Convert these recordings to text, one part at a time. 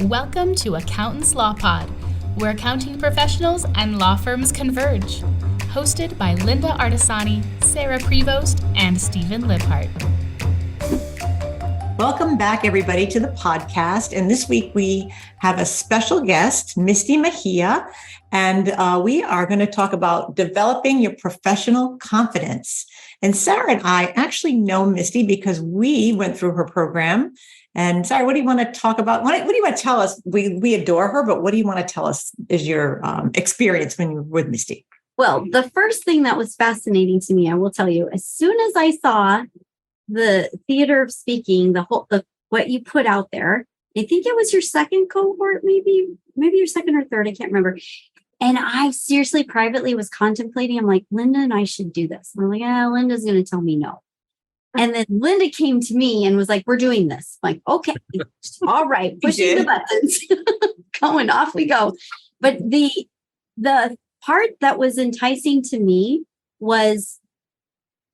Welcome to Accountants Law Pod, where accounting professionals and law firms converge. Hosted by Linda Artisani, Sarah Prevost, and Stephen Libhart. Welcome back, everybody, to the podcast. And this week we have a special guest, Misty Megia, and we are going to talk about developing your professional confidence. And Sarah and I actually know Misty because we went through her program. And Sarah, what do you want to talk about? What do you want to tell us? We adore her, but what do you want to tell us is your experience when you were with Misty? Well, the first thing that was fascinating to me, I will tell you, as soon as I saw the theater of speaking, what you put out there, I think it was your second cohort, maybe your second or third, I can't remember. And I seriously privately was contemplating, I'm like, Linda and I should do this. And I'm like, Linda's going to tell me no. And then Linda came to me and was like, we're doing this. I'm like, okay, all right, pushing the buttons, going off we go. But the part that was enticing to me was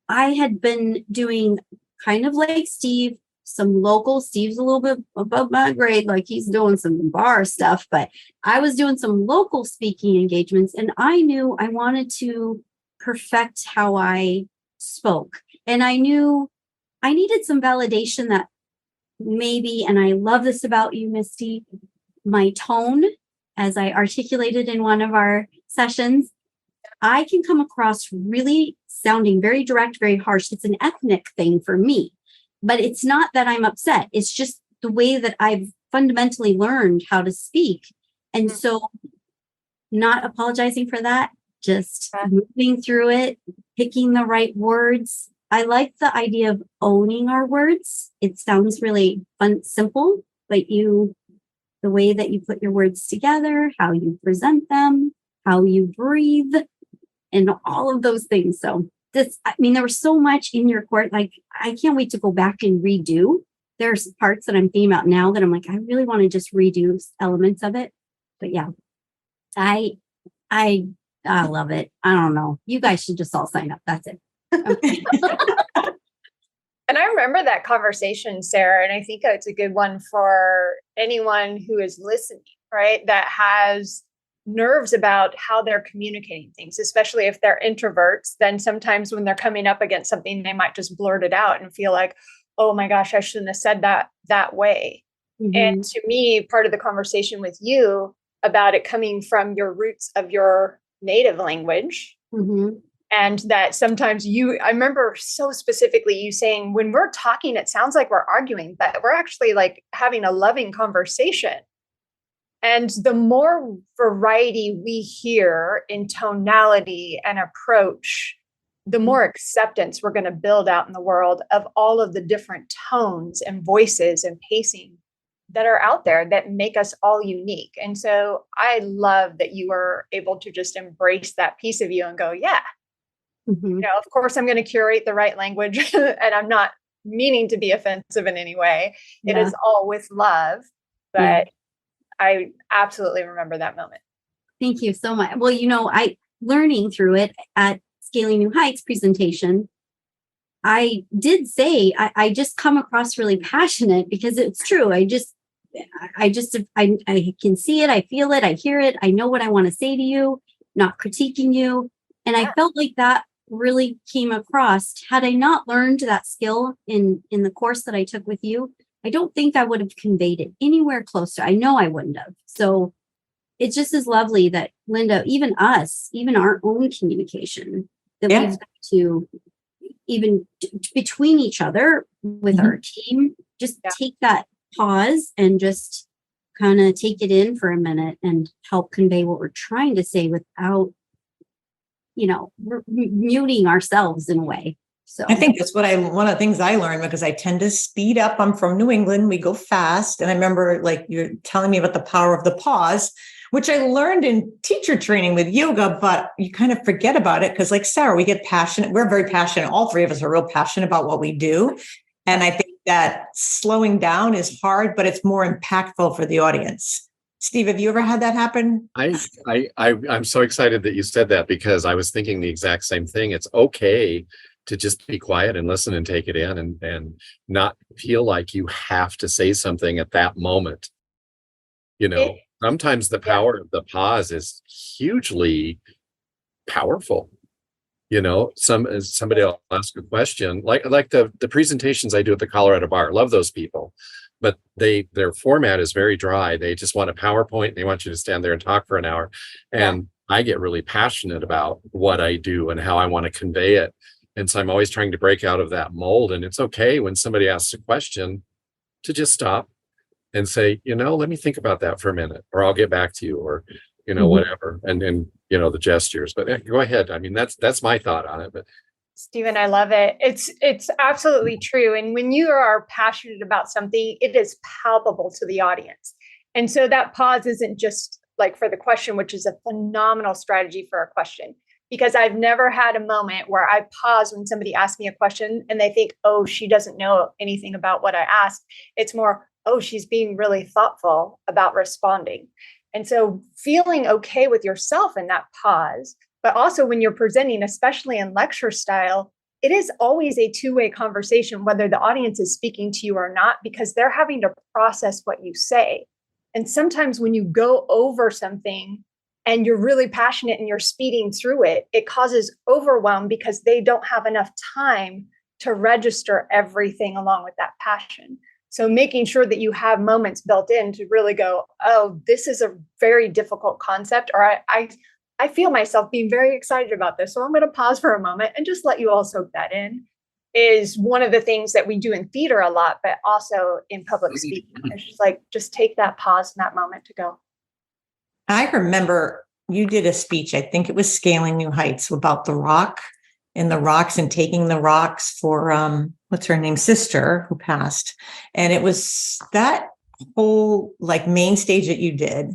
I had been doing kind of like Steve, some local. Steve's a little bit above my grade, like he's doing some bar stuff, but I was doing some local speaking engagements, and I knew I wanted to perfect how I spoke. And I knew I needed some validation that maybe, and I love this about you, Misty, my tone, as I articulated in one of our sessions, I can come across really sounding very direct, very harsh. It's an ethnic thing for me, but it's not that I'm upset. It's just the way that I've fundamentally learned how to speak. And so not apologizing for that, just moving through it, picking the right words. I like the idea of owning our words. It sounds really fun, simple, but the way that you put your words together, how you present them, how you breathe, and all of those things. So there was so much in your court. Like, I can't wait to go back and redo. There's parts that I'm thinking about now that I'm like, I really want to just redo elements of it. But yeah, I love it. I don't know. You guys should just all sign up. That's it. Okay. And I remember that conversation, Sarah, and I think it's a good one for anyone who is listening, right? That has nerves about how they're communicating things, especially if they're introverts. Then sometimes when they're coming up against something, they might just blurt it out and feel like, oh my gosh, I shouldn't have said that way. Mm-hmm. And to me, part of the conversation with you about it coming from your roots of your native language, mm-hmm. And that sometimes I remember so specifically you saying, when we're talking, it sounds like we're arguing, but we're actually like having a loving conversation. And the more variety we hear in tonality and approach, the more acceptance we're going to build out in the world of all of the different tones and voices and pacing that are out there that make us all unique. And so I love that you were able to just embrace that piece of you and go, yeah. Mm-hmm. Of course, I'm going to curate the right language and I'm not meaning to be offensive in any way. Yeah. It is all with love, but I absolutely remember that moment. Thank you so much. Well, I learning through it at Scaling New Heights presentation, I did say, I just come across really passionate because it's true. I can see it. I feel it. I hear it. I know what I want to say to you, not critiquing you. And I felt like that really came across. Had I not learned that skill in the course that I took with you, I don't think I would have conveyed it anywhere close to. I know I wouldn't have. So it just is lovely that Linda, even us, even our own communication, that we've got to even between each other with our team, just take that pause and just kind of take it in for a minute and help convey what we're trying to say without we're muting ourselves in a way. So I think that's one of the things I learned, because I tend to speed up. I'm from New England. We go fast. And I remember like you're telling me about the power of the pause, which I learned in teacher training with yoga, but you kind of forget about it. Because like Sarah, we get passionate. We're very passionate. All three of us are real passionate about what we do. And I think that slowing down is hard, but it's more impactful for the audience. Steve, have you ever had that happen? I'm so excited that you said that, because I was thinking the exact same thing. It's okay to just be quiet and listen and take it in and not feel like you have to say something at that moment. Sometimes the power of the pause is hugely powerful. Somebody will ask a question, like the presentations I do at the Colorado Bar. Love those people, but their format is very dry. They just want a PowerPoint. They want you to stand there and talk for an hour. And I get really passionate about what I do and how I want to convey it. And so I'm always trying to break out of that mold. And it's okay when somebody asks a question to just stop and say, let me think about that for a minute, or I'll get back to you, or whatever. And the gestures, but go ahead. I mean, that's my thought on it. But Stephen, I love it. It's absolutely true. And when you are passionate about something, it is palpable to the audience. And so that pause isn't just like for the question, which is a phenomenal strategy for a question, because I've never had a moment where I pause when somebody asks me a question and they think, oh, she doesn't know anything about what I asked. It's more, oh, she's being really thoughtful about responding. And so feeling okay with yourself in that pause, but also when you're presenting, especially in lecture style, it is always a two-way conversation, whether the audience is speaking to you or not, because they're having to process what you say. And sometimes when you go over something and you're really passionate and you're speeding through it, it causes overwhelm because they don't have enough time to register everything along with that passion. So making sure that you have moments built in to really go, oh, this is a very difficult concept, or I feel myself being very excited about this. So I'm going to pause for a moment and just let you all soak that in, is one of the things that we do in theater a lot, but also in public speaking. It's just like, just take that pause in that moment to go. I remember you did a speech, I think it was Scaling New Heights, about the rock and the rocks and taking the rocks for, what's her name, sister who passed. And it was that whole like main stage that you did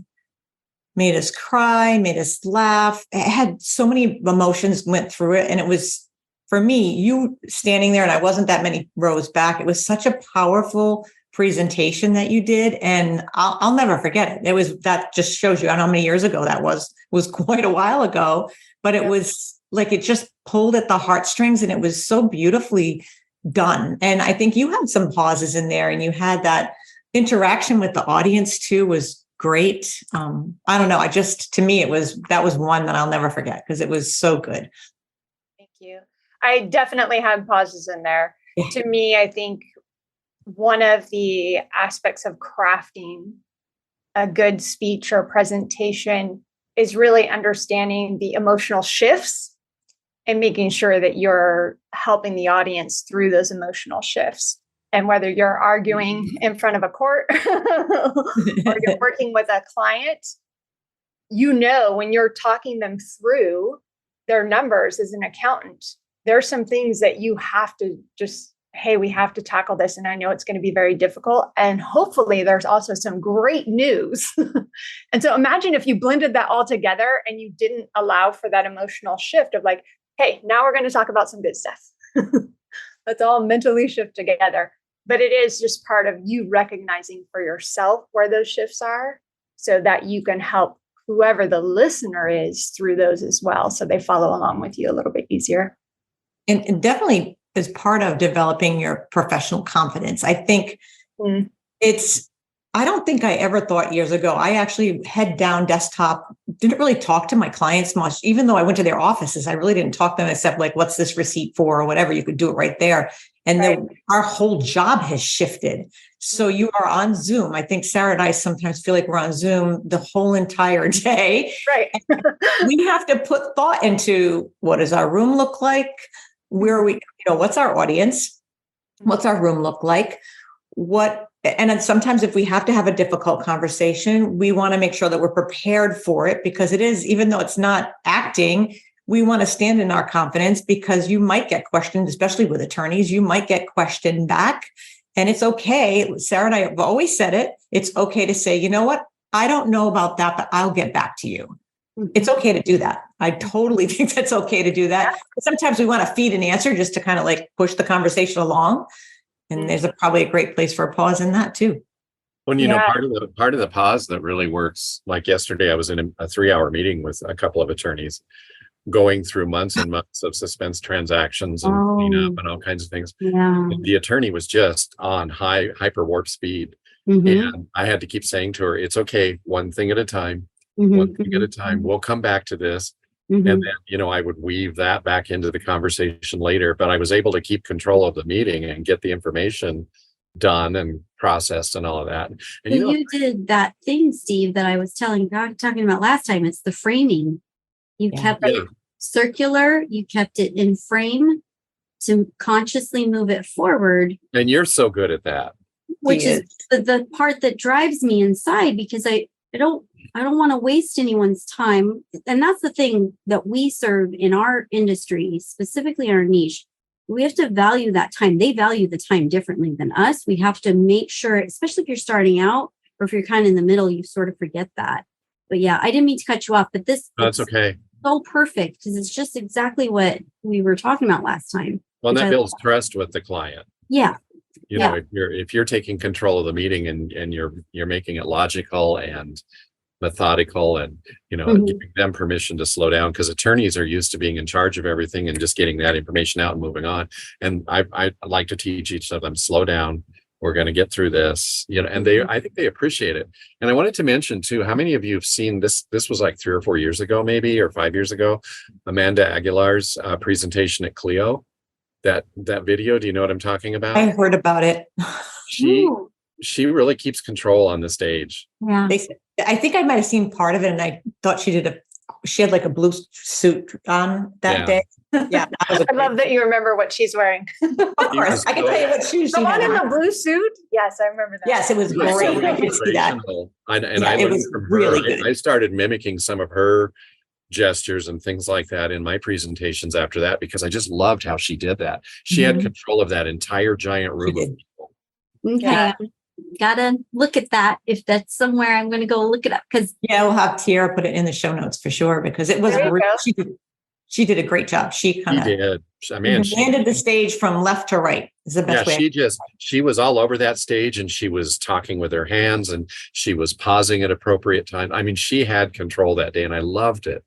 made us cry, made us laugh. It had so many emotions went through it. And it was, for me, you standing there, and I wasn't that many rows back. It was such a powerful presentation that you did. And I'll never forget it. It was, that just shows you, I don't know how many years ago that was quite a while ago, but it was like, it just pulled at the heartstrings, and it was so beautifully done. And I think you had some pauses in there, and you had that interaction with the audience too, was great. I don't know. To me, that was one that I'll never forget because it was so good. Thank you. I definitely had pauses in there. Yeah. To me, I think one of the aspects of crafting a good speech or presentation is really understanding the emotional shifts and making sure that you're helping the audience through those emotional shifts. And whether you're arguing in front of a court or you're working with a client, when you're talking them through their numbers as an accountant, there's some things that you have to just, hey, we have to tackle this. And I know it's going to be very difficult. And hopefully there's also some great news. And so imagine if you blended that all together and you didn't allow for that emotional shift of like, hey, now we're going to talk about some good stuff. Let's all mentally shift together. But it is just part of you recognizing for yourself where those shifts are so that you can help whoever the listener is through those as well. So they follow along with you a little bit easier. And definitely as part of developing your professional confidence. I think I don't think I ever thought years ago, I actually head down desktop, didn't really talk to my clients much, even though I went to their offices. I really didn't talk to them except like, what's this receipt for or whatever, you could do it right there. And then our whole job has shifted. So you are on Zoom. I think Sarah and I sometimes feel like we're on Zoom the whole entire day. Right. We have to put thought into what does our room look like? Where are we, what's our audience? What's our room look like? And then sometimes if we have to have a difficult conversation, we want to make sure that we're prepared for it, because it is, even though it's not acting, we want to stand in our confidence, because you might get questioned, especially with attorneys, you might get questioned back. And it's okay. Sarah and I have always said it. It's okay to say, you know what? I don't know about that, but I'll get back to you. It's okay to do that. I totally think that's okay to do that. Sometimes we want to feed an answer just to kind of like push the conversation along. And there's probably a great place for a pause in that too. Well, part of the pause that really works, like yesterday, I was in a 3-hour meeting with a couple of attorneys going through months and months of suspense transactions and cleanup and all kinds of things. Yeah. And the attorney was just on hyper warp speed. And I had to keep saying to her, it's okay, one thing at a time, one thing at a time. We'll come back to this. And then, I would weave that back into the conversation later, but I was able to keep control of the meeting and get the information done and processed and all of that. And so you did that thing, Steve, that I was talking about last time. It's the framing. You kept it circular. You kept it in frame to consciously move it forward. And you're so good at that. Which is the part that drives me inside, because I don't want to waste anyone's time. And that's the thing that we serve in our industry, specifically our niche. We have to value that time. They value the time differently than us. We have to make sure, especially if you're starting out or if you're kind of in the middle, you sort of forget that. But yeah, I didn't mean to cut you off, but that's okay. So perfect, because it's just exactly what we were talking about last time. Well, that builds trust with the client. Yeah. If you're taking control of the meeting and you're making it logical and methodical and giving them permission to slow down, because attorneys are used to being in charge of everything and just getting that information out and moving on. And I like to teach each of them, slow down. We're going to get through this, and I think they appreciate it. And I wanted to mention too, how many of you have seen this? This was like 3 or 4 years ago, maybe, or 5 years ago, Amanda Aguilar's presentation at Clio. That video, do you know what I'm talking about? I heard about it. She really keeps control on the stage. Yeah. I think I might have seen part of it, and I thought she had like a blue suit on that day. Yeah. I love that you remember what she's wearing. Of course. I can tell you what shoes she had. The one in the blue suit? Yes, I remember that. Yes, it was great. I could see that. I learned from her. Really good. I started mimicking some of her gestures and things like that in my presentations after that, because I just loved how she did that. She had control of that entire giant room of people. Okay. Yeah. Gotta look at that. If that's somewhere, I'm going to go look it up, because we'll have Tiara put it in the show notes for sure, because it was she did a great job. She did. I mean, she landed the stage from left to right is the best way. She was all over that stage, and she was talking with her hands, and she was pausing at appropriate time. I mean, she had control that day, and I loved it.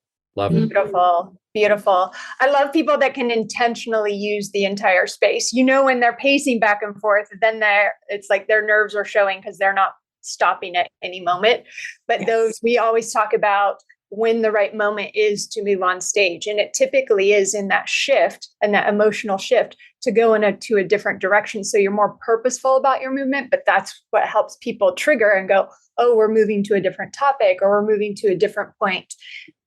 Beautiful. I love people that can intentionally use the entire space. When they're pacing back and forth, then it's like their nerves are showing because they're not stopping at any moment. But those, we always talk about when the right moment is to move on stage. And it typically is in that shift and that emotional shift to go to a different direction. So you're more purposeful about your movement, but that's what helps people trigger and go, oh, we're moving to a different topic, or we're moving to a different point.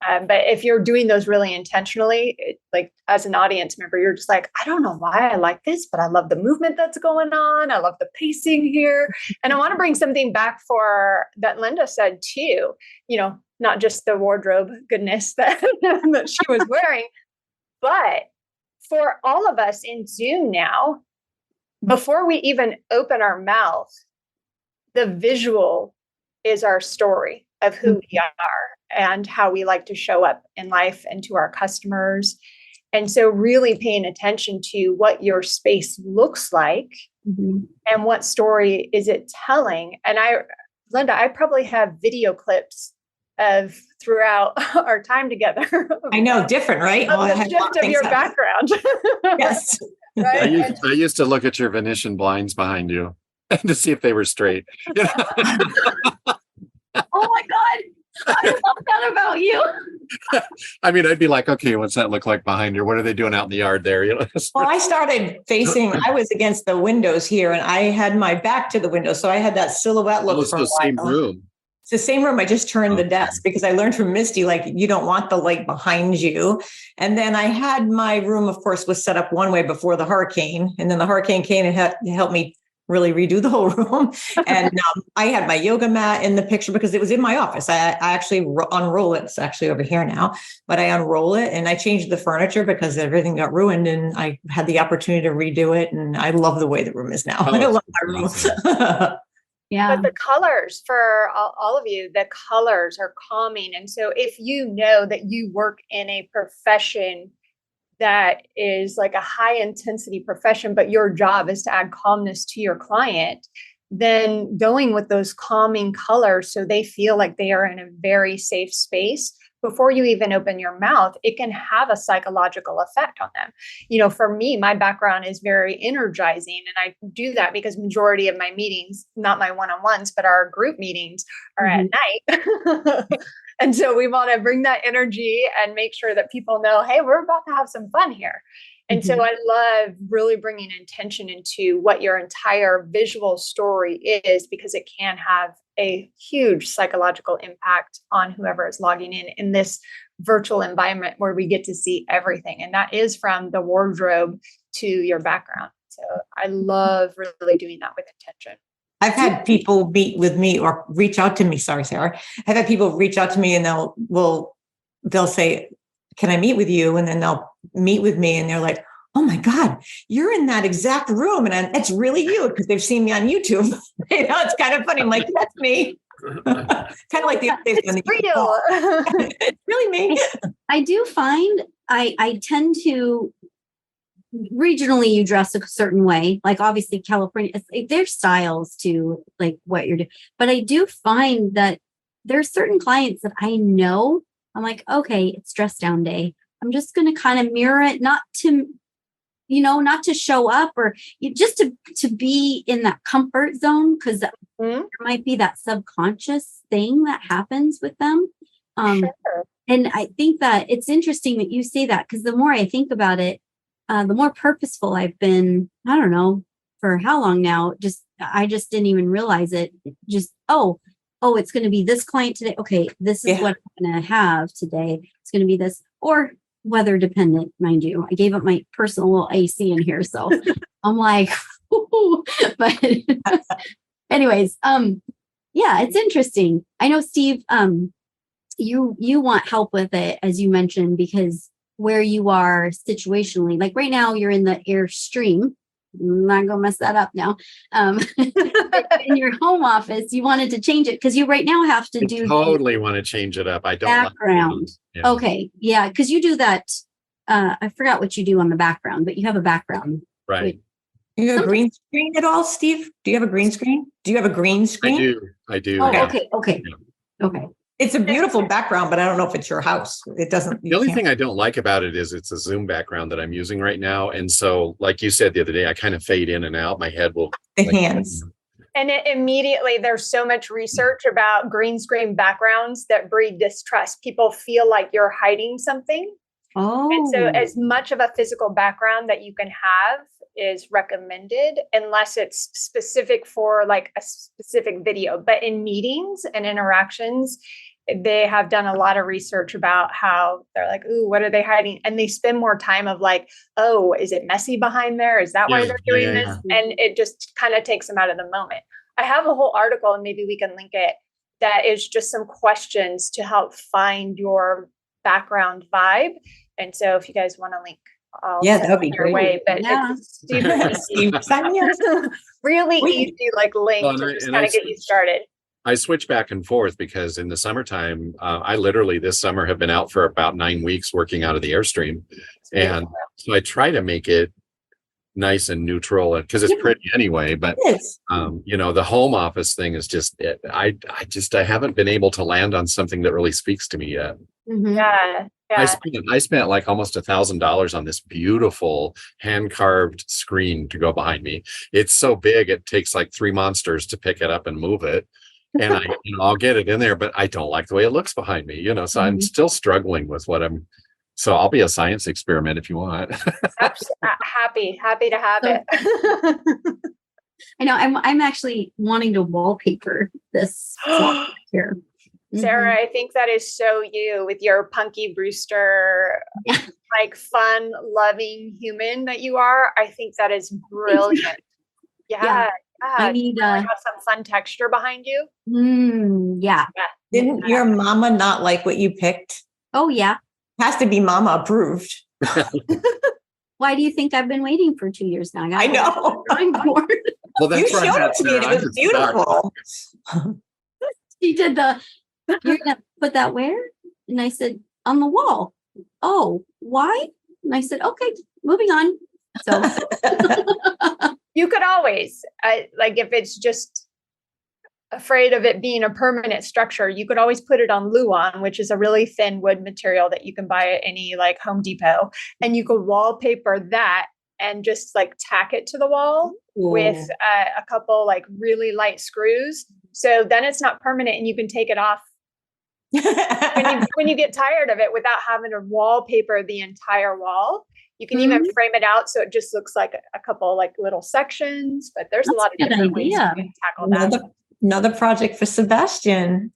But if you're doing those really intentionally, like as an audience member, you're just like, I don't know why I like this, but I love the movement that's going on. I love the pacing here. And I want to bring something back that Linda said too, not just the wardrobe goodness that she was wearing, but for all of us in Zoom now, before we even open our mouth, the visual is our story of who we are and how we like to show up in life and to our customers. And so really paying attention to what your space looks like and what story is it telling. And Linda, I probably have video clips of throughout our time together. I know, different, right? The shift of your background. Yes. Right? I used to look at your Venetian blinds behind you to see if they were straight. Oh my God. I love that about you. I mean, I'd be like, okay, what's that look like behind her? What are they doing out in the yard there? Well, I started I was against the windows here, and I had my back to the window. So I had that silhouette look. It's the same room. It's the same room. I just turned the desk because I learned from Misty, like, you don't want the light behind you. And then I had my room, of course, was set up one way before the hurricane. And then the hurricane came and helped me really redo the whole room. And I had my yoga mat in the picture because it was in my office. I actually unroll it. It's actually over here now, but I unroll it and I changed the furniture because everything got ruined, and I had the opportunity to redo it. And I love the way the room is now. I love my room. Yeah. But the colors for all of you, the colors are calming. And so if you know that you work in a profession that is like a high intensity profession, but your job is to add calmness to your client, then going with those calming colors so they feel like they are in a very safe space before you even open your mouth, it can have a psychological effect on them. For me, my background is very energizing, and I do that because majority of my meetings, not my one-on-ones, but our group meetings are at night. And so we want to bring that energy and make sure that people know, hey, we're about to have some fun here. And so I love really bringing intention into what your entire visual story is, because it can have a huge psychological impact on whoever is logging in this virtual environment where we get to see everything. And that is from the wardrobe to your background. So I love really doing that with intention. I've had people meet with me or reach out to me. Sorry, Sarah. I've had people reach out to me and they'll say, can I meet with you? And then they'll meet with me and they're like, oh my God, you're in that exact room. And it's really you, because they've seen me on YouTube. It's kind of funny. I'm like, that's me. Kind of like the updates on the real. It's really me. I do find I tend to, regionally you dress a certain way, like obviously California, there's styles to like what you're doing. But I do find that there's certain clients that I know, I'm like, okay, it's dress down day. I'm just going to kind of mirror it, not to show up, or just to be in that comfort zone, because there might be that subconscious thing that happens with them. Sure. And I think that it's interesting that you say that, because the more I think about it, the more purposeful I've been. I don't know for how long now. I just didn't even realize it. Just, oh, it's going to be this client today. Okay, this is what I'm going to have today. It's going to be this, or weather dependent, mind you. I gave up my personal little AC in here, so I'm like, but anyways, yeah, it's interesting. I know, Steve, you want help with it, as you mentioned, because where you are situationally, like right now you're in the Airstream. I'm not gonna mess that up now. In your home office, you wanted to change it because you right now have to do totally want to change it up. I don't background. Like Okay, yeah, because you do that. I forgot what you do on the background, but you have a background, right? Do you have a green screen at all, Steve? Do you have a green screen? I do. Oh, yeah. okay. It's a beautiful background, but I don't know if it's your house. It doesn't. The only thing I don't like about it is it's a Zoom background that I'm using right now. And so, like you said the other day, I kind of fade in and out. My head will. Hands. And immediately there's so much research about green screen backgrounds that breed distrust. People feel like you're hiding something. Oh. And so as much of a physical background that you can have is recommended, unless it's specific for like a specific video. But in meetings and interactions, they have done a lot of research about how they're like, ooh, what are they hiding? And they spend more time of like, oh, is it messy behind there? Is that why they're doing this? And it just kind of takes them out of the moment. I have a whole article, and maybe we can link it, that is just some questions to help find your background vibe. And so if you guys want to link, that would be great. Way, but it's really easy, like link to just kind of get you started. I switch back and forth because in the summertime, I literally this summer have been out for about 9 weeks working out of the Airstream. And so I try to make it nice and neutral, and because it's pretty anyway, but the home office thing is just it. I haven't been able to land on something that really speaks to me yet. Mm-hmm. Yeah. I spent like almost $1,000 on this beautiful hand-carved screen to go behind me. It's so big, it takes like 3 monsters to pick it up and move it. And I'll get it in there, but I don't like the way it looks behind me, so I'm still struggling with so I'll be a science experiment if you want. Happy to have it. I know I'm actually wanting to wallpaper this here. Sarah, I think that is so you with your Punky Brewster, like fun, loving human that you are. I think that is brilliant. Yeah. I need have some fun texture behind you. Didn't your mama not like what you picked? Oh, yeah. Has to be mama approved. Why do you think I've been waiting for 2 years now? I know. Well, that's you showed it to me and it was beautiful. She did you're going to put that where? And I said, on the wall. Oh, why? And I said, okay, moving on. So you could always, like if it's just afraid of it being a permanent structure, you could always put it on Luan, which is a really thin wood material that you can buy at any like Home Depot. And you could wallpaper that and just like tack it to the wall with a couple like really light screws. So then it's not permanent and you can take it off when you get tired of it without having to wallpaper the entire wall. You can even frame it out so it just looks like a couple like little sections, but there's a lot of different ways you can tackle that. Another project for Sebastian.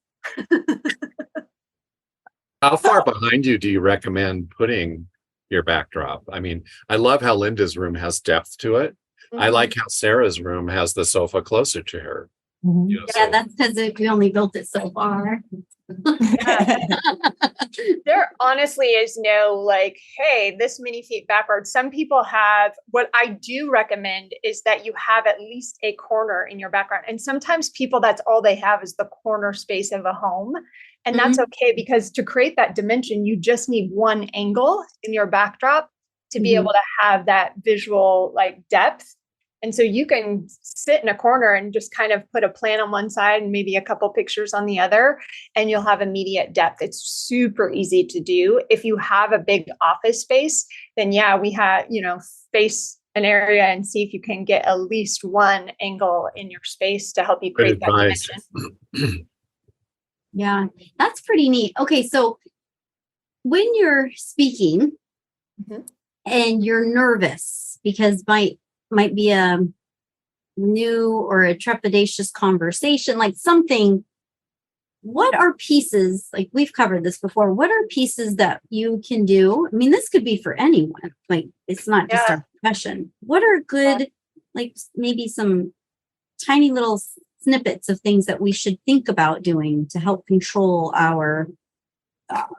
How far behind you do you recommend putting your backdrop? I mean, I love how Linda's room has depth to it. I like how Sarah's room has the sofa closer to her. You know, Yeah, that's because we only built it so far. There honestly is no like, hey, this many feet backwards. Some people have, what I do recommend is that you have at least a corner in your background. And sometimes people, that's all they have is the corner space of a home. And that's okay, because to create that dimension, you just need one angle in your backdrop to be able to have that visual like depth. And so you can sit in a corner and just kind of put a plant on one side and maybe a couple pictures on the other, and you'll have immediate depth. It's super easy to do. If you have a big office space, then yeah, we have, space an area and see if you can get at least one angle in your space to help you create that dimension. Yeah, that's pretty neat. Okay, so when you're speaking and you're nervous because might be a new or a trepidatious conversation, like something, what are pieces, like we've covered this before, what are pieces that you can do? I mean, this could be for anyone, like it's not just our profession. What are good, like maybe some tiny little snippets of things that we should think about doing to help control our,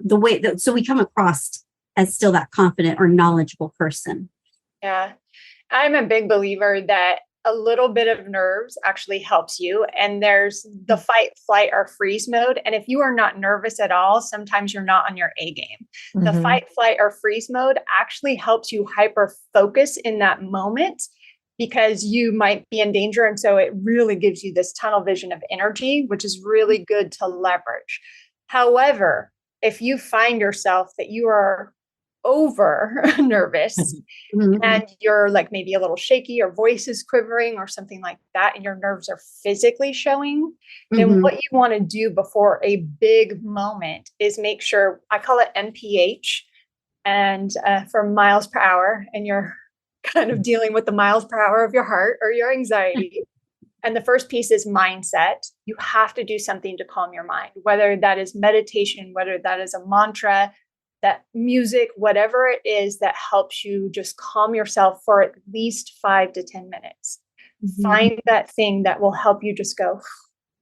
the way that, so we come across as still that confident or knowledgeable person? Yeah. I'm a big believer that a little bit of nerves actually helps you. And there's the fight, flight, or freeze mode. And if you are not nervous at all, sometimes you're not on your A game. The fight, flight, or freeze mode actually helps you hyper focus in that moment, because you might be in danger. And so it really gives you this tunnel vision of energy, which is really good to leverage. However, if you find yourself that you are over nervous and you're like maybe a little shaky, your voice is quivering or something like that, and your nerves are physically showing, then what you want to do before a big moment is make sure, I call it MPH, and for miles per hour, and you're kind of dealing with the miles per hour of your heart or your anxiety. And the first piece is mindset. You have to do something to calm your mind, whether that is meditation, whether that is a mantra, that music, whatever it is that helps you just calm yourself for at least 5 to 10 minutes. Find that thing that will help you just go.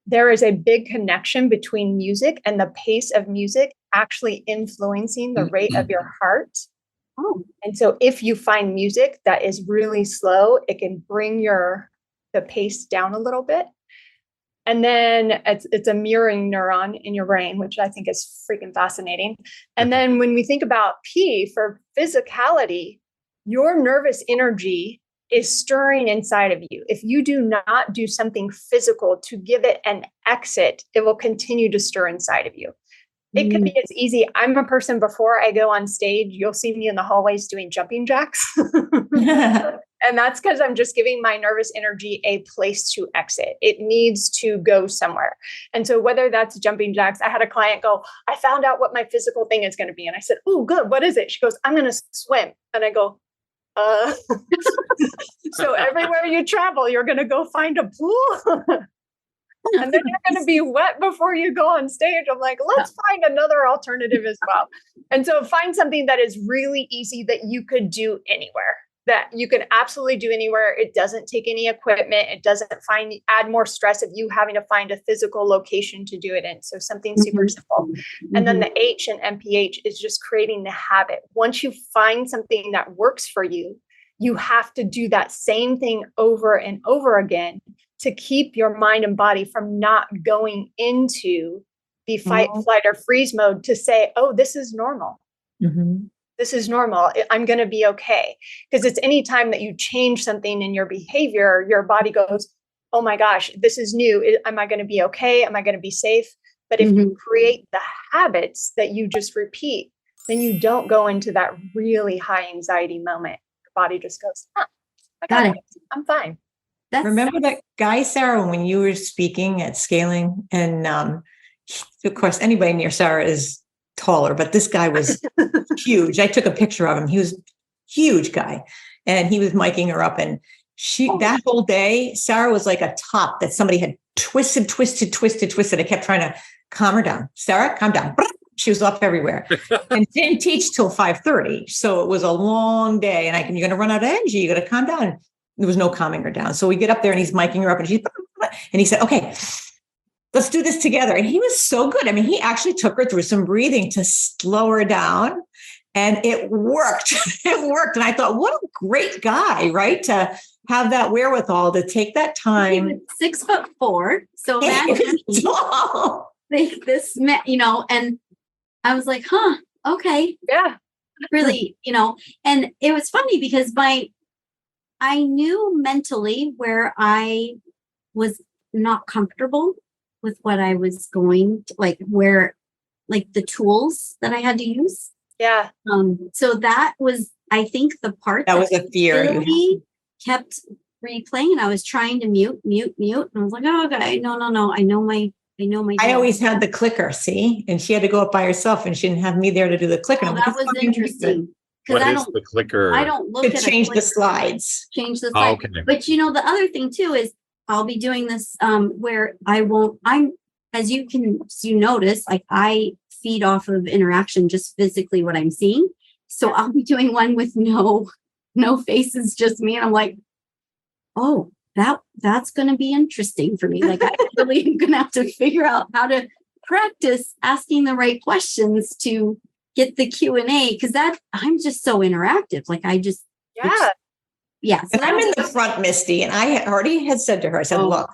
There is a big connection between music and the pace of music actually influencing the rate of your heart. And so if you find music that is really slow, it can bring the pace down a little bit. And then it's a mirroring neuron in your brain, which I think is freaking fascinating. And then when we think about P for physicality, your nervous energy is stirring inside of you. If you do not do something physical to give it an exit, it will continue to stir inside of you. It could be as easy. I'm a person, before I go on stage, you'll see me in the hallways doing jumping jacks. And that's because I'm just giving my nervous energy a place to exit. It needs to go somewhere. And so whether that's jumping jacks, I had a client go, I found out what my physical thing is going to be. And I said, oh, good. What is it? She goes, I'm going to swim. And I go, so everywhere you travel, you're going to go find a pool. And then you're going to be wet before you go on stage. I'm like, let's find another alternative as well. And so find something that is really easy that you could do anywhere, that you can absolutely do anywhere. It doesn't take any equipment. It doesn't add more stress of you having to find a physical location to do it in. So something super simple. And then the H in MPH is just creating the habit. Once you find something that works for you, you have to do that same thing over and over again to keep your mind and body from not going into the fight, flight, or freeze mode, to say, oh, this is normal. This is normal. I'm going to be okay. Because it's any time that you change something in your behavior, your body goes, oh my gosh, this is new. Am I going to be okay? Am I going to be safe? But if you create the habits that you just repeat, then you don't go into that really high anxiety moment. Your body just goes, I got it. I'm fine. Remember that guy, Sarah, when you were speaking at scaling? And of course, anybody near Sarah is taller, but this guy was huge. I took a picture of him. He was a huge guy, and he was miking her up. And that whole day, Sarah was like a top that somebody had twisted. I kept trying to calm her down. Sarah, calm down. She was up everywhere and didn't teach till 5:30. So it was a long day, and you're going to run out of energy. You got to calm down. There was no calming her down. So we get up there and he's miking her up, and he said, okay, let's do this together. And he was so good. I mean, he actually took her through some breathing to slow her down, and it worked. It worked. And I thought, what a great guy, right? To have that wherewithal to take that time. 6'4". So imagine this, and I was like, okay. Yeah. Really, and it was funny because I knew mentally where I was not comfortable with what I was going to, the tools that I had to use. Yeah. So that was, I think, the part that was a fear really kept replaying, and I was trying to mute. And I was like, oh, okay, no. I know my. I always had the clicker, see, and she had to go up by herself, and she didn't have me there to do the clicker. Oh, that was interesting. What is the clicker? I don't look to at change the slides. Change the slides. Okay. But the other thing too is I'll be doing this where as you notice, like I feed off of interaction, just physically what I'm seeing. So I'll be doing one with no faces, just me. And I'm like, oh, that's going to be interesting for me. Like I really am going to have to figure out how to practice asking the right questions to get the Q&A, because I'm just so interactive. Like I just, yeah. So and I'm in the front, Misty, and I already had said to her, I said, look,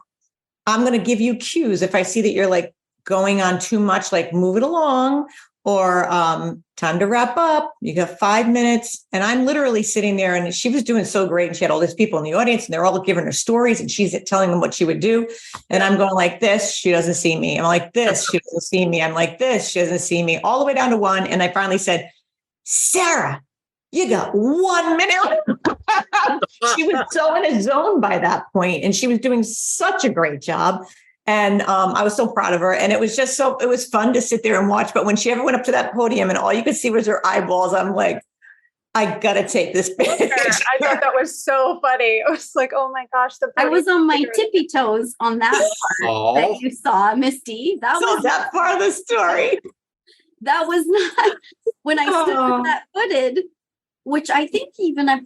I'm going to give you cues. If I see that you're like going on too much, like move it along, or time to wrap up. You got 5 minutes. And I'm literally sitting there, and she was doing so great. And she had all these people in the audience, and they're all giving her stories, and she's telling them what she would do. And I'm going like this, she doesn't see me. I'm like this, she doesn't see me. I'm like this, she doesn't see me, all the way down to one. And I finally said, Sarah, you got 1 minute. She was so in a zone by that point, and she was doing such a great job. And I was so proud of her. And it was just it was fun to sit there and watch. But when she ever went up to that podium and all you could see was her eyeballs, I'm like, I got to take this picture. I thought that was so funny. I was like, oh my gosh. I was on my tippy toes on that part that you saw, Misty. That was that part of the story. That was not when I stood with that footed, which I think even I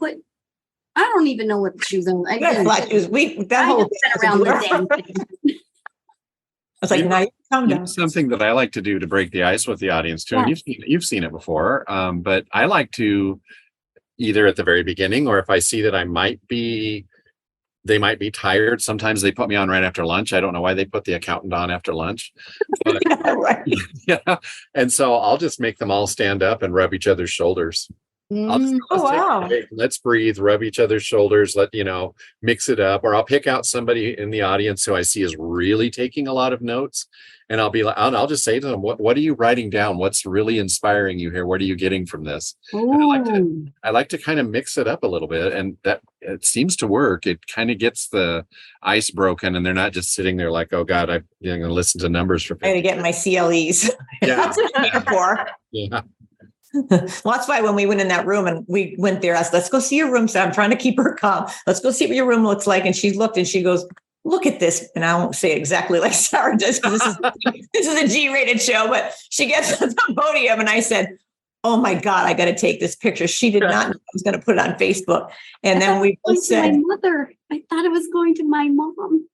don't even know what the shoes on. I flat shoes. That whole thing around the damn thing. I was like, now you come down. Something that I like to do to break the ice with the audience too, and you've seen it before. But I like to either at the very beginning, or if I see that they might be tired. Sometimes they put me on right after lunch. I don't know why they put the accountant on after lunch. But, yeah. And so I'll just make them all stand up and rub each other's shoulders. Let's breathe, rub each other's shoulders, mix it up. Or I'll pick out somebody in the audience who I see is really taking a lot of notes, and I'll just say to them, what are you writing down? What's really inspiring you here? What are you getting from this? I like to kind of mix it up a little bit, and that it seems to work. It kind of gets the ice broken, and they're not just sitting there like, oh God, I'm going to listen to numbers for 50. I got to get my CLEs. Yeah. That's what I'm here for. Yeah. Well, that's why when we went in that room and we went there, I said, let's go see your room. So I'm trying to keep her calm. Let's go see what your room looks like. And she looked and she goes, look at this. And I won't say exactly like Sarah does, because this is a G-rated show, but she gets to the podium and I said, oh my God, I got to take this picture. She did not know I was going to put it on Facebook. And then we both said, my mother, I thought it was going to my mom.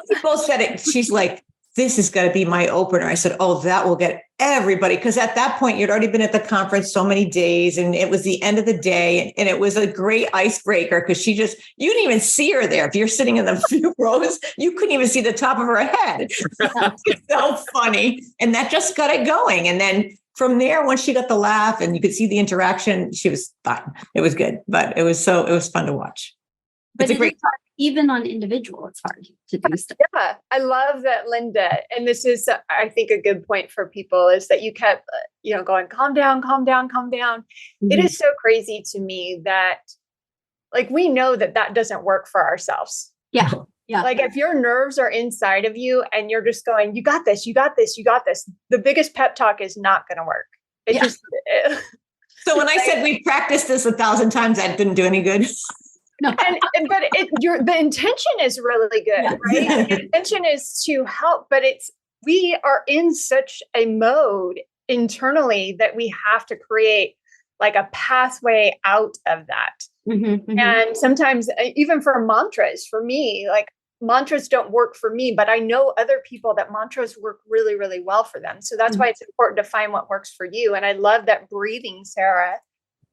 We both said it. She's like, this is going to be my opener. I said, oh, that will get everybody. Because at that point, you'd already been at the conference so many days, and it was the end of the day. And it was a great icebreaker because you didn't even see her there. If you're sitting in the few rows, you couldn't even see the top of her head. It's so funny. And that just got it going. And then from there, once she got the laugh and you could see the interaction, she was fine. It was good. But it was fun to watch. It's a great time. even on individual, it's hard to do stuff. Yeah, I love that, Linda. And this is, I think, a good point for people is that you kept, going, calm down, calm down, calm down. Mm-hmm. It is so crazy to me that, like, we know that doesn't work for ourselves. Yeah. Yeah. Like, if your nerves are inside of you and you're just going, you got this, you got this, you got this, the biggest pep talk is not going to work. So when I said we practiced this 1,000 times, that didn't do any good. No. But the intention is really good, right? The intention is to help, but we are in such a mode internally that we have to create like a pathway out of that. Mm-hmm, mm-hmm. And sometimes even for mantras, for me, like mantras don't work for me, but I know other people that mantras work really, really well for them. So that's why it's important to find what works for you. And I love that breathing, Sarah,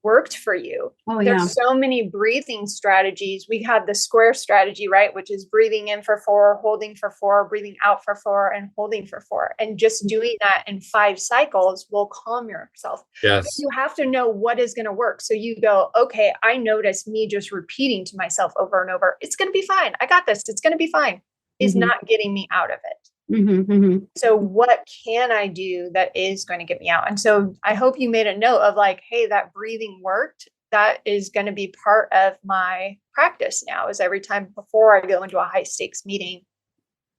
worked for you. There's so many breathing strategies. We have the square strategy, right? Which is breathing in for 4, holding for 4, breathing out for 4, and holding for 4. And just doing that in 5 cycles will calm yourself. Yes. But you have to know what is going to work. So you go, okay, I notice me just repeating to myself over and over, it's going to be fine. I got this. It's going to be fine. Is not getting me out of it. Mm-hmm, mm-hmm. So what can I do that is going to get me out? And so I hope you made a note of like, hey, that breathing worked. That is going to be part of my practice now, is every time before I go into a high stakes meeting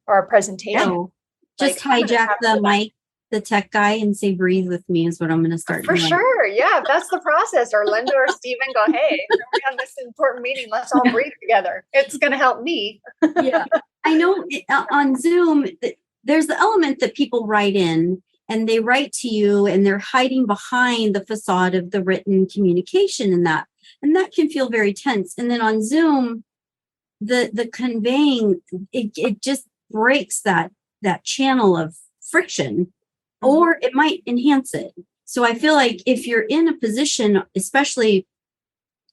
or a presentation. So just hijack the mic, the tech guy, and say, breathe with me is what I'm going to start doing. For sure. Yeah. If that's the process, or Linda or Stephen go, hey, we're on this important meeting. Let's all breathe together. It's going to help me. Yeah. I know on Zoom, there's the element that people write in and they write to you and they're hiding behind the facade of the written communication and that can feel very tense. And then on Zoom, the conveying, it just breaks that channel of friction, or it might enhance it. So I feel like if you're in a position, especially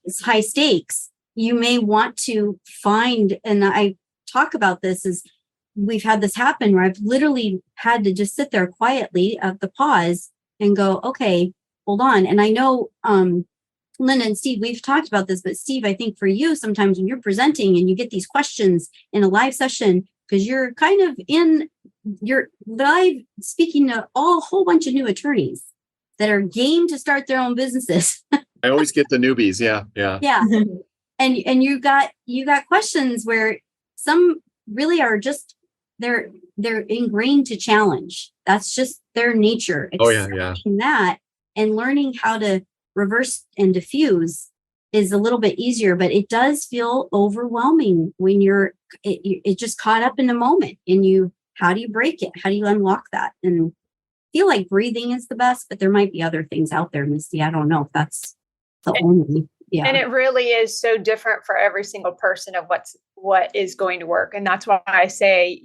it's high stakes, you may want to find, and I talk about this, is we've had this happen where I've literally had to just sit there quietly at the pause and go, okay, hold on. And I know, Linda and Steve, we've talked about this, but Steve, I think for you, sometimes when you're presenting and you get these questions in a live session, because you're kind of you're live speaking to a whole bunch of new attorneys that are game to start their own businesses. I always get the newbies. Yeah. And you got questions where some really are just they're ingrained to challenge. That's just their nature. That and learning how to reverse and diffuse is a little bit easier, but it does feel overwhelming when it just caught up in the moment. And how do you break it? How do you unlock that? And feel like breathing is the best, but there might be other things out there, Misty. I don't know if that's the only. Yeah. And it really is so different for every single person of what is going to work. And that's why I say,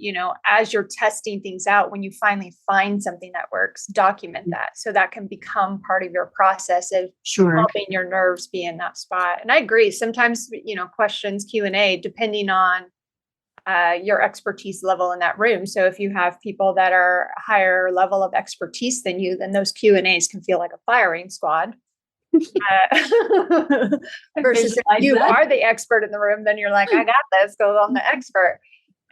as you're testing things out, when you finally find something that works, document that. So that can become part of your process of helping your nerves be in that spot. And I agree. Sometimes, questions, Q&A, depending on your expertise level in that room. So if you have people that are higher level of expertise than you, then those Q&As can feel like a firing squad. Versus if you are the expert in the room, then you're like, I got this, go on the expert.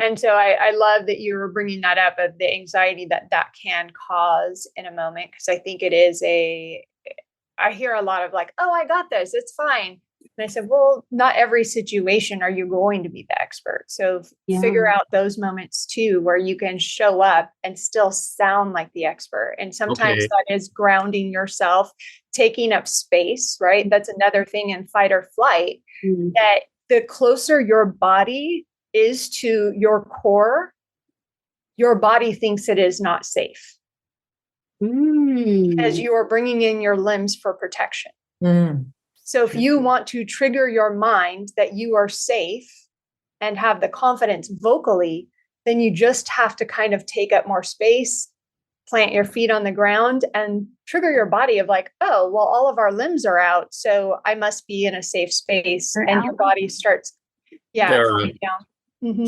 And so I love that you were bringing that up, of the anxiety that can cause in a moment. Because I think it is I hear a lot of like, oh, I got this, it's fine. And I said, well, not every situation are you going to be the expert. So figure out those moments too, where you can show up and still sound like the expert. And sometimes that is grounding yourself, taking up space, right? That's another thing in fight or flight, that the closer your body is to your core, your body thinks it is not safe. As you are bringing in your limbs for protection. So if you want to trigger your mind that you are safe and have the confidence vocally, then you just have to kind of take up more space, plant your feet on the ground, and trigger your body of like, oh, well, all of our limbs are out, so I must be in a safe space. And your body starts, down.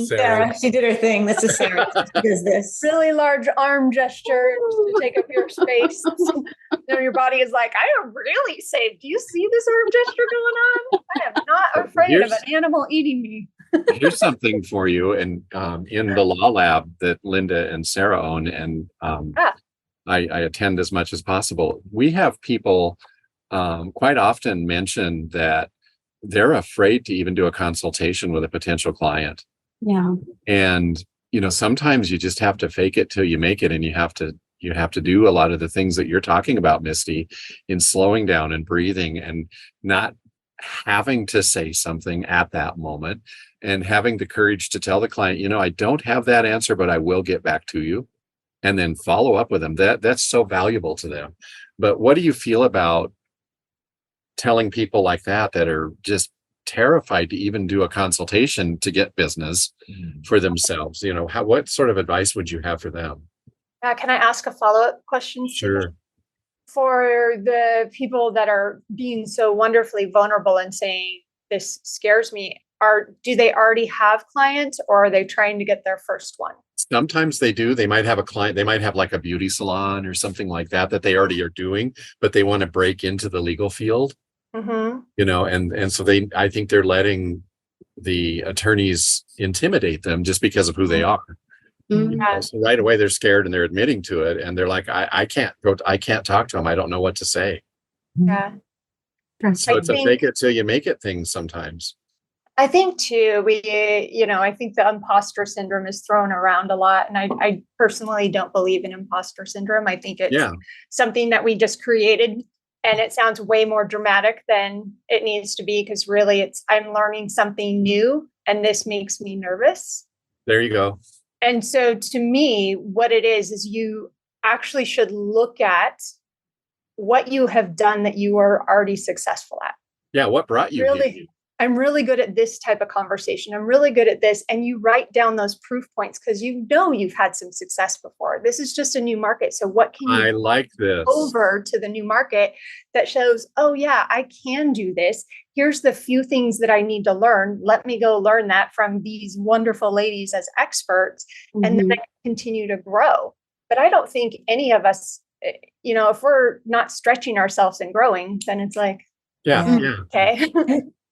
Sarah, she did her thing. This is Sarah. She does this really large arm gesture to take up your space. Your body is like, I am really safe. Do you see this arm gesture going on? I am not afraid of an animal eating me. Here's something for you. And in the law lab that Linda and Sarah own, and Ah, I attend as much as possible, we have people quite often mention that they're afraid to even do a consultation with a potential client. Yeah. And, sometimes you just have to fake it till you make it. And you have to do a lot of the things that you're talking about, Misty, in slowing down and breathing and not having to say something at that moment, and having the courage to tell the client, I don't have that answer, but I will get back to you, and then follow up with them. That's so valuable to them. But what do you feel about telling people like that are just terrified to even do a consultation to get business for themselves? What sort of advice would you have for them? can I ask a follow-up question? Sure. For the people that are being so wonderfully vulnerable and saying, this scares me, do they already have clients, or are they trying to get their first one? Sometimes they do. They might have a client. They might have like a beauty salon or something like that they already are doing, but they want to break into the legal field. Mm-hmm. And so I think they're letting the attorneys intimidate them just because of who they are. Mhm. So right away they're scared and they're admitting to it, and they're like, I can't talk to them. I don't know what to say. Yeah. So I it's a think- fake it till you make it thing sometimes. I think too, I think the imposter syndrome is thrown around a lot. And I personally don't believe in imposter syndrome. I think it's something that we just created, and it sounds way more dramatic than it needs to be, because really I'm learning something new and this makes me nervous. There you go. And so to me, what it is you actually should look at what you have done that you are already successful at. Yeah. What brought you Really, here? I'm really good at this type of conversation. I'm really good at this. And you write down those proof points because you've had some success before. This is just a new market. So what can you I like this. over to the new market that shows, oh yeah, I can do this. Here's the few things that I need to learn. Let me go learn that from these wonderful ladies as experts. Mm-hmm. And then I can continue to grow. But I don't think any of us, if we're not stretching ourselves and growing, then it's like, Yeah. okay.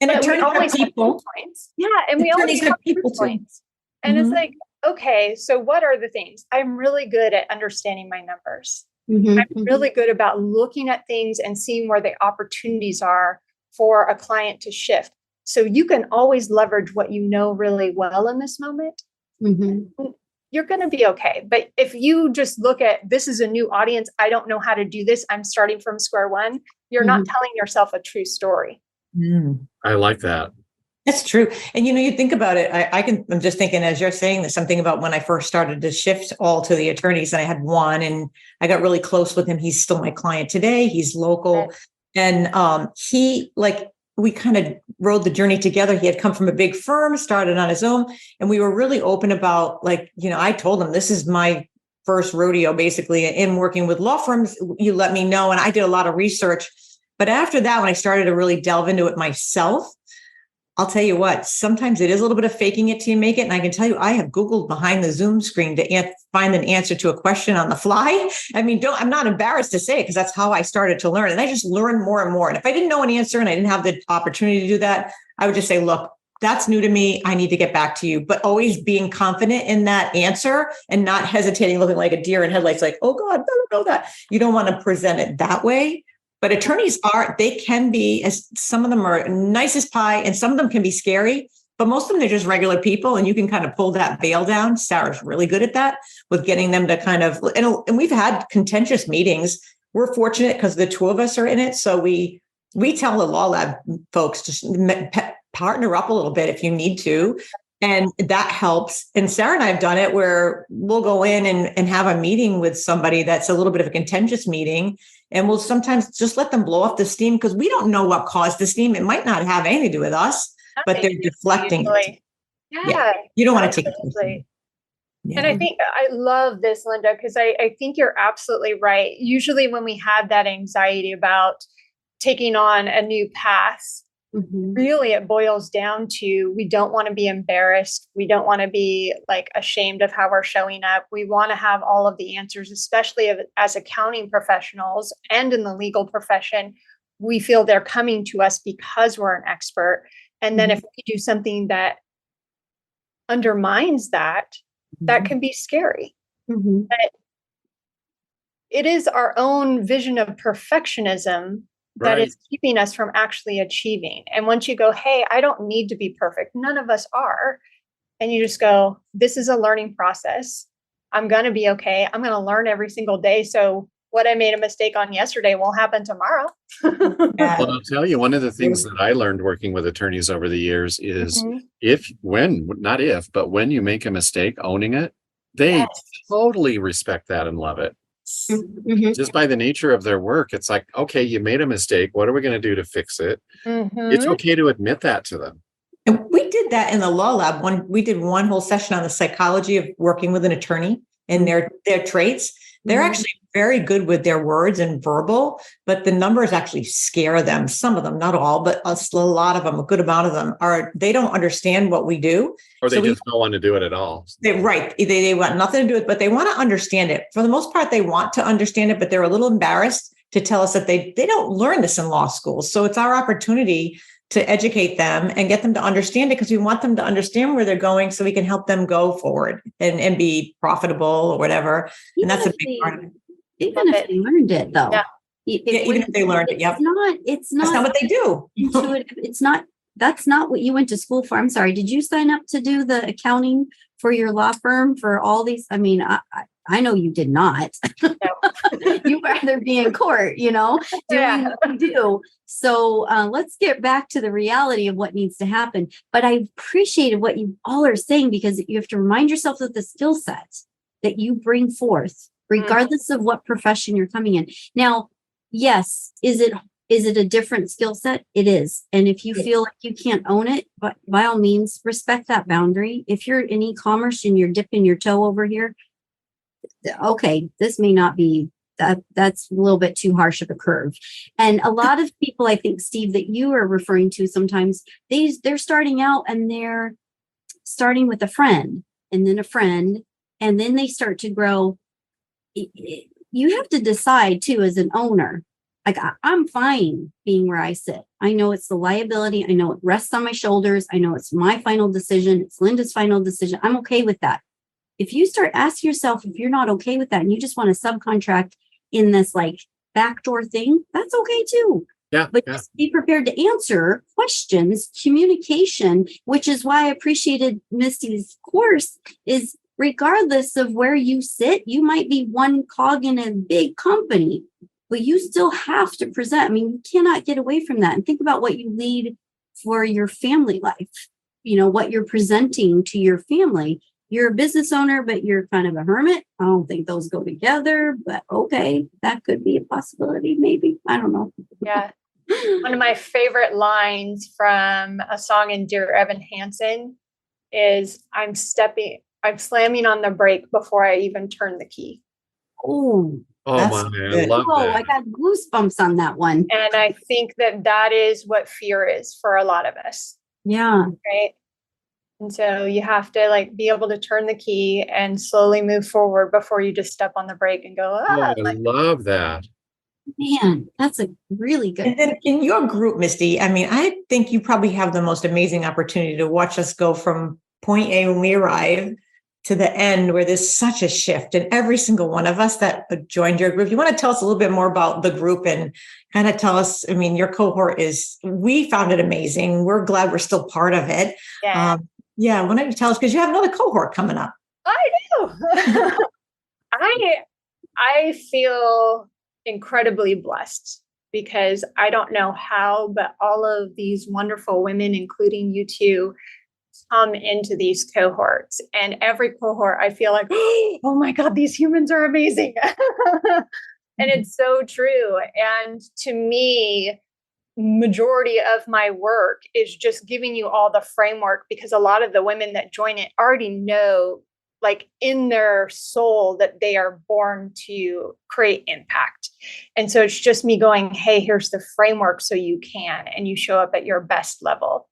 And But we attorneys always have have people. proof points. Yeah. And we always Attorneys have have people proof too. points. And Mhm. it's like, okay, so what are the things? I'm really good at understanding my numbers. Mhm. I'm really good about looking at things and seeing where the opportunities are for a client to shift. So you can always leverage what you know really well in this moment. Mhm. You're going to be okay. But if you just look at, this is a new audience, I don't know how to do this, I'm starting from square one, you're not telling yourself a true story. I like that. That's true. And you think about it, I'm just thinking as you're saying this, something about when I first started to shift all to the attorneys, and I had one and I got really close with him. He's still my client today. He's local. And we kind of rode the journey together. He had come from a big firm, started on his own, and we were really open about I told him, this is my first rodeo basically in working with law firms. You let me know. And I did a lot of research. But after that, when I started to really delve into it myself, I'll tell you what, sometimes it is a little bit of faking it till you make it. And I can tell you, I have Googled behind the Zoom screen to find an answer to a question on the fly. I mean, I'm not embarrassed to say it because that's how I started to learn. And I just learned more and more. And if I didn't know an answer and I didn't have the opportunity to do that, I would just say, look, that's new to me. I need to get back to you. But always being confident in that answer and not hesitating, looking like a deer in headlights, like, oh God, I don't know that. You don't want to present it that way. But attorneys they can be, as some of them are nice as pie and some of them can be scary, but most of them, they're just regular people and you can kind of pull that veil down. Sarah's really good at that with getting them to kind of, and we've had contentious meetings. We're fortunate because the two of us are in it. So we tell the law lab folks to partner up a little bit if you need to. And that helps. And Sarah and I have done it where we'll go in and have a meeting with somebody that's a little bit of a contentious meeting. And we'll sometimes just let them blow off the steam because we don't know what caused the steam. It might not have anything to do with us, but they're deflecting it. Yeah. You don't want to take it personally. And I think I love this, Linda, because I think you're absolutely right. Usually when we have that anxiety about taking on a new path, really it boils down to, we don't want to be embarrassed. We don't want to be ashamed of how we're showing up. We want to have all of the answers, especially as accounting professionals and in the legal profession. We feel they're coming to us because we're an expert. And then if we do something that undermines that, that can be scary. Mm-hmm. But it is our own vision of perfectionism that is keeping us from actually achieving. And once you go, hey, I don't need to be perfect. None of us are. And you just go, this is a learning process. I'm going to be okay. I'm going to learn every single day. So what I made a mistake on yesterday won't happen tomorrow. Well, I'll tell you, one of the things that I learned working with attorneys over the years is when you make a mistake, owning it, they totally respect that and love it. Mm-hmm. Just by the nature of their work, it's like, okay, you made a mistake. What are we going to do to fix it? It's okay to admit that to them. And we did that in the law lab. We did one whole session on the psychology of working with an attorney and their traits. They're actually very good with their words and verbal, but the numbers actually scare them. Some of them, not all, but a lot of them, a good amount of them they don't understand what we do. Or they just don't want to do it at all. They want nothing to do with it, but they want to understand it. For the most part, they want to understand it, but they're a little embarrassed to tell us that they don't learn this in law school. So it's our opportunity to educate them and get them to understand it, because we want them to understand where they're going so we can help them go forward and be profitable or whatever. And that's a big part of it. Even if they learned it, though. Yeah. Even if they learned it. Yep. It's That's not what they do. Intuitive. That's not what you went to school for. I'm sorry. Did you sign up to do the accounting for your law firm for all these? I mean, I know you did not. You'd rather be in court, doing what you do. So let's get back to the reality of what needs to happen. But I appreciated what you all are saying, because you have to remind yourself of the skill set that you bring forth, regardless of what profession you're coming in. Now, yes, is it a different skill set? It is. And if you feel like you can't own it, but by all means, respect that boundary. If you're in e-commerce and you're dipping your toe over here, okay, this may not be that's a little bit too harsh of a curve. And a lot of people, I think, Steve, that you are referring to, sometimes they're starting out and they're starting with a friend, and then they start to grow. You have to decide too, as an owner, like, I'm fine being where I sit. I know it's the liability. I know it rests on my shoulders. I know it's my final decision. It's Linda's final decision. I'm okay with that. If you start asking yourself if you're not okay with that and you just want to subcontract in this like backdoor thing, that's okay too. But just be prepared to answer questions, communication, which is why I appreciated Misty's course, is regardless of where you sit, you might be one cog in a big company, but you still have to present. I mean, you cannot get away from that. And think about what you lead for your family life, what you're presenting to your family. You're a business owner, but you're kind of a hermit. I don't think those go together, but okay, that could be a possibility. Maybe. I don't know. Yeah. One of my favorite lines from a song in Dear Evan Hansen is, I'm slamming on the brake before I even turn the key. Oh, my, I love that. I got goosebumps on that one. And I think that is what fear is for a lot of us. Yeah. Right. And so you have to be able to turn the key and slowly move forward before you just step on the brake and go, I love that. Man, that's a really good. And then in your group, Misty, I mean, I think you probably have the most amazing opportunity to watch us go from point A when we arrive to the end, where there's such a shift in every single one of us that joined your group. You want to tell us a little bit more about the group and kind of tell us, I mean, your cohort we found it amazing. We're glad we're still part of it. Yeah. Why don't you tell us, because you have another cohort coming up. I do. I feel incredibly blessed, because I don't know how, but all of these wonderful women, including you two, come into these cohorts. And every cohort, I feel like, oh my God, these humans are amazing. And it's so true. And to me, majority of my work is just giving you all the framework, because a lot of the women that join it already know, in their soul, that they are born to create impact. And so it's just me going, hey, here's the framework so you can, and you show up at your best level.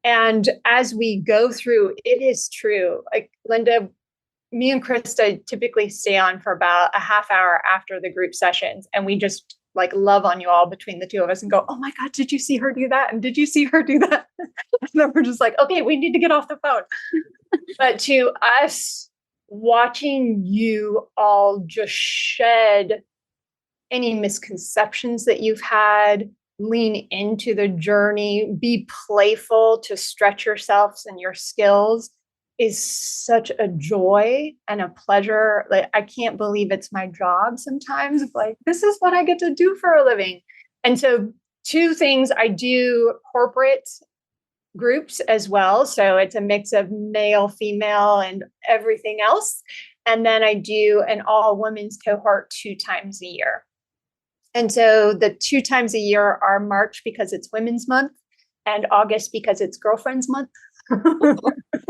And as we go through, it is true. Linda, me and Krista typically stay on for about a half hour after the group sessions, and we just like love on you all between the two of us and go, oh my God, did you see her do that? And did you see her do that? And then we're just like, okay, we need to get off the phone. But to us, watching you all just shed any misconceptions that you've had, lean into the journey, be playful to stretch yourselves and your skills is such a joy and a pleasure. Like, I can't believe it's my job sometimes. Like, this is what I get to do for a living. And so 2 things, I do corporate groups as well. So it's a mix of male, female, and everything else. And then I do an all women's cohort 2 times a year. And so the 2 times a year are March because it's Women's Month and August because it's Girlfriends Month. So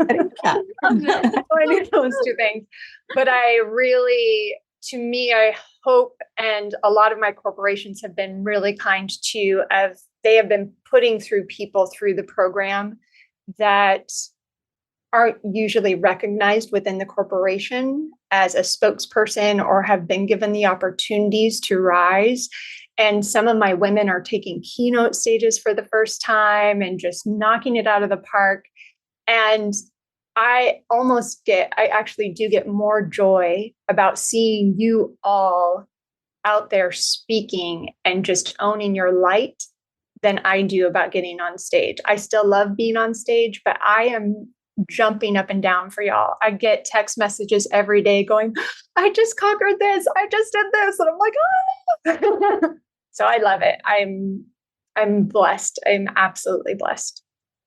I do those 2 things. But I really, to me, I hope, and a lot of my corporations have been really kind to, they have been putting through people through the program that aren't usually recognized within the corporation as a spokesperson or have been given the opportunities to rise. And some of my women are taking keynote stages for the first time and just knocking it out of the park. And I actually do get more joy about seeing you all out there speaking and just owning your light than I do about getting on stage. I still love being on stage, but I am jumping up and down for y'all. I get text messages every day going, I just conquered this. I just did this. And I'm like, oh. So I love it. I'm blessed. I'm absolutely blessed.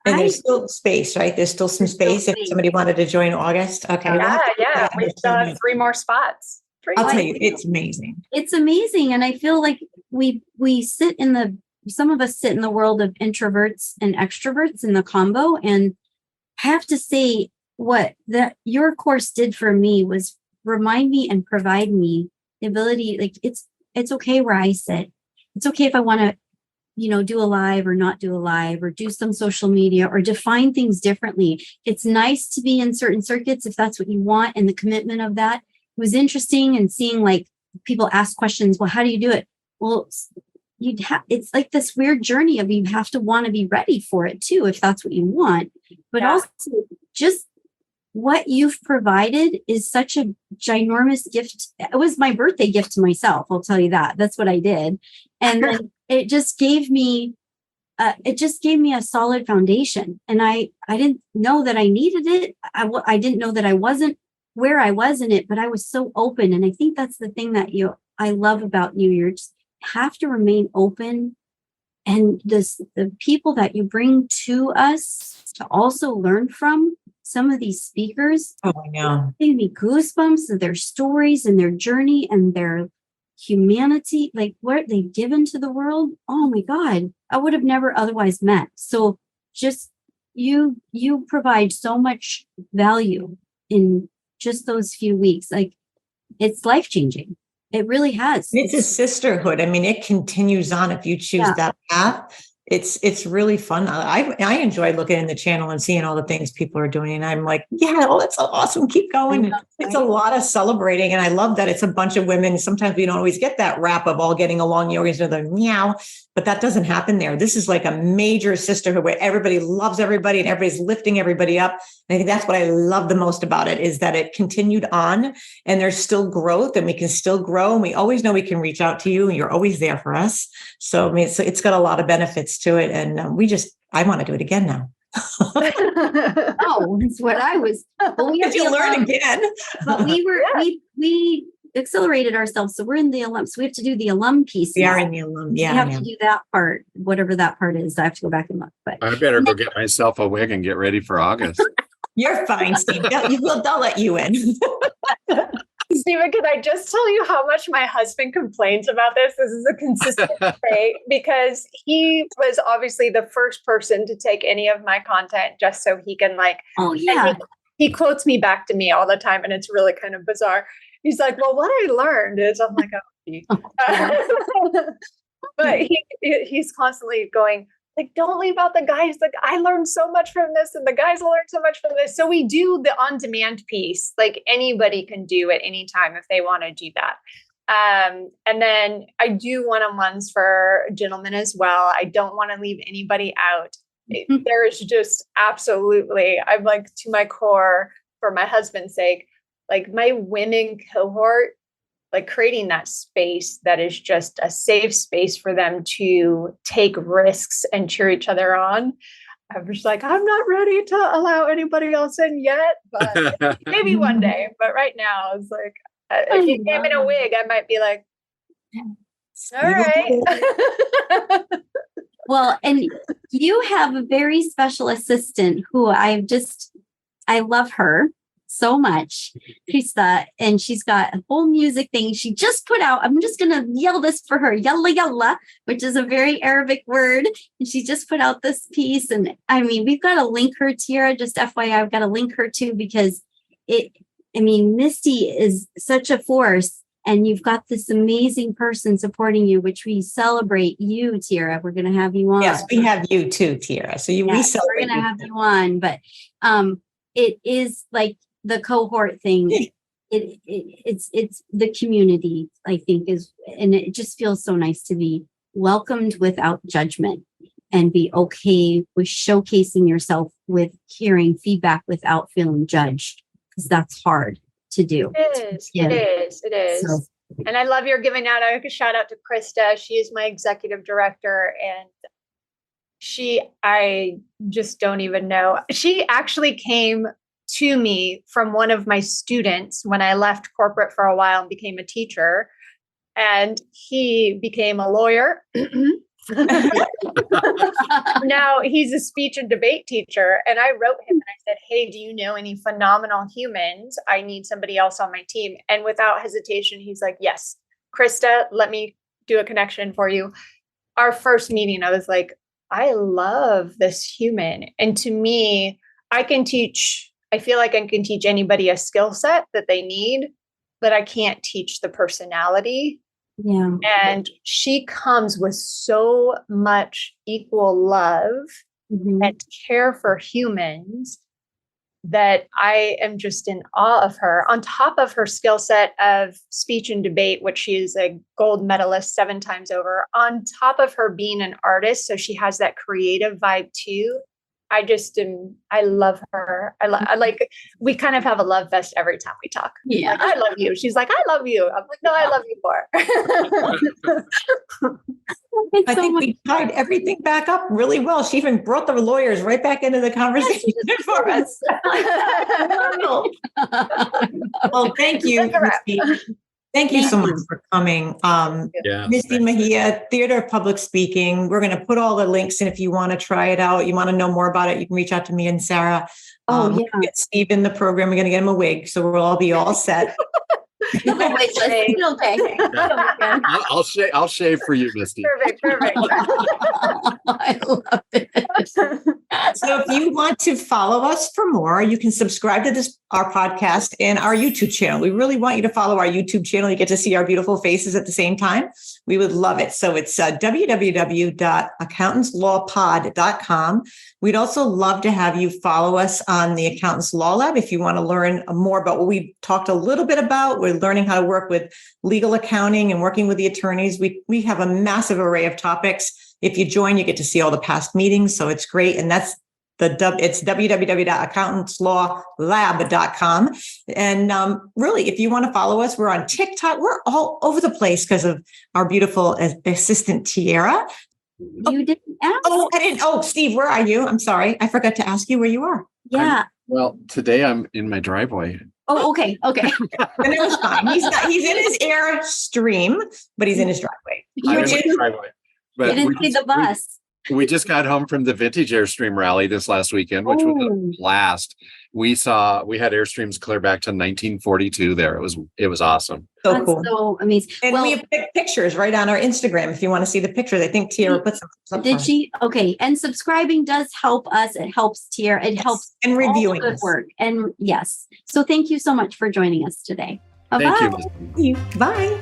And there's still space, right? There's still some space if somebody wanted to join August. Okay. Yeah. We still have 3 more spots. I'll tell you, it's amazing. It's amazing. And I feel like we sit some of us sit in the world of introverts and extroverts in the combo. And I have to say, what your course did for me was remind me and provide me the ability, like it's okay where I sit. It's okay if I want to, do a live or not do a live or do some social media or define things differently. It's nice to be in certain circuits if that's what you want, and the commitment of that. It was interesting, and seeing like people ask questions. Well, how do you do it? Well, it's like this weird journey of you have to want to be ready for it too, if that's what you want. But also just what you've provided is such a ginormous gift. It was my birthday gift to myself. I'll tell you that. That's what I did. And then it just gave me a solid foundation. And I didn't know that I needed it. I didn't know that I wasn't where I was in it, but I was so open. And I think that's the thing that I love about you. You just have to remain open. And the people that you bring to us to also learn from, some of these speakers, I know, they give me goosebumps of their stories and their journey and their humanity, like what they've given to the world. Oh my God, I would have never otherwise met. So just you provide so much value in just those few weeks. Like, it's life-changing. It really has. It's a sisterhood. I mean, it continues on if you choose that path. It's really fun. I enjoy looking in the channel and seeing all the things people are doing. And I'm like, that's so awesome. Keep going. It's a lot of celebrating. And I love that it's a bunch of women. Sometimes we don't always get that rap of all getting along. You always know the meow, but that doesn't happen there. This is like a major sisterhood where everybody loves everybody and everybody's lifting everybody up. And I think that's what I love the most about it, is that it continued on and there's still growth and we can still grow. And we always know we can reach out to you and you're always there for us. So, I mean, it's got a lot of benefits to it. And I want to do it again now. Oh, that's what I was. Well, we have to learn again. But we accelerated ourselves. So we're in the alum. So we have to do the alum piece. We are in the alum. Yeah. We have to do that part, whatever that part is. I have to go back and look. But I better go get myself a wig and get ready for August. You're fine, Steve. They'll let you in. Stephen, can I just tell you how much my husband complains about this? This is a consistent trait, because he was obviously the first person to take any of my content just so he can he quotes me back to me all the time, and it's really kind of bizarre. He's like, well, what I learned is, I'm like, but he's constantly going, like, don't leave out the guys. Like, I learned so much from this and the guys learned so much from this. So we do the on-demand piece, like anybody can do at any time if they want to do that. And then I do one-on-ones for gentlemen as well. I don't want to leave anybody out. There is just absolutely, I'm like to my core for my husband's sake, like my women cohort, like creating that space that is just a safe space for them to take risks and cheer each other on. I was like, I'm not ready to allow anybody else in yet, but maybe one day. But right now, it's like, if you came in a wig, I might be like, all right. Well, and you have a very special assistant who I love her so much, Krista, and she's got a whole music thing she just put out. I'm just going to yell this for her, yalla yalla, which is a very Arabic word. And she just put out this piece. And I mean, we've got to link her, Tiara, just FYI, I've got to link her too, because Misty is such a force. And you've got this amazing person supporting you, which we celebrate you, Tiara. We're going to have you on. Yes, we have you too, Tiara. So we celebrate. We're going to have you on, but it is like the cohort thing. It's the community, I think, and it just feels so nice to be welcomed without judgment and be okay with showcasing yourself, with hearing feedback without feeling judged, because that's hard to do. It is. So. And I love your giving out a shout out to Krista. She is my executive director, and I just don't even know. She actually came to me from one of my students when I left corporate for a while and became a teacher, and he became a lawyer. Now he's a speech and debate teacher. And I wrote him and I said, hey, do you know any phenomenal humans? I need somebody else on my team. And without hesitation, he's like, yes, Krista, let me do a connection for you. Our first meeting, I was like, I love this human. And to me, I feel like I can teach anybody a skill set that they need, but I can't teach the personality. Yeah. And she comes with so much equal love and care for humans that I am just in awe of her. On top of her skill set of speech and debate, which she is a gold medalist 7 times over, on top of her being an artist, so she has that creative vibe too. I love her. I like, we kind of have a love fest every time we talk. Yeah. Like, I love you. She's like, I love you. I'm like, no, I love you more. I think we tied everything back up really well. She even brought the lawyers right back into the conversation for us. Well, thank you, Misty. Thank you so much for coming. Misty Megia, Theater of Public Speaking. We're going to put all the links in if you want to try it out. You want to know more about it, you can reach out to me and Sarah. Get Steve in the program. We're going to get him a wig, so we'll all be all set. Okay. I'll shave for you, Misty. Perfect. I love it. So if you want to follow us for more, you can subscribe to our podcast and our YouTube channel. We really want you to follow our YouTube channel. You get to see our beautiful faces at the same time. We would love it. So it's www.accountantslawpod.com. We'd also love to have you follow us on the Accountants Law Lab if you want to learn more about what we talked a little bit about. We're learning how to work with legal accounting and working with the attorneys. We have a massive array of topics. If you join, you get to see all the past meetings. So it's great. And that's it's www.accountantslawlab.com. And really, if you want to follow us, we're on TikTok. We're all over the place because of our beautiful assistant, Tiara. You didn't ask. Steve, where are you? I'm sorry. I forgot to ask you where you are. Yeah. Well, today I'm in my driveway. Oh, okay. And it was fine. He's in his Airstream, but he's in his driveway. I'm in my driveway. But you didn't see the bus. We just got home from the Vintage Airstream rally this last weekend, which was a blast. We had Airstreams clear back to 1942 there. It was awesome. So cool. So amazing. And we have pictures right on our Instagram if you want to see the pictures. I think Tiara put some. Did she? Okay. And subscribing does help us. It helps Tiara. It helps. And reviewing good work. And yes. So thank you so much for joining us today. Bye-bye. Thank you. Bye.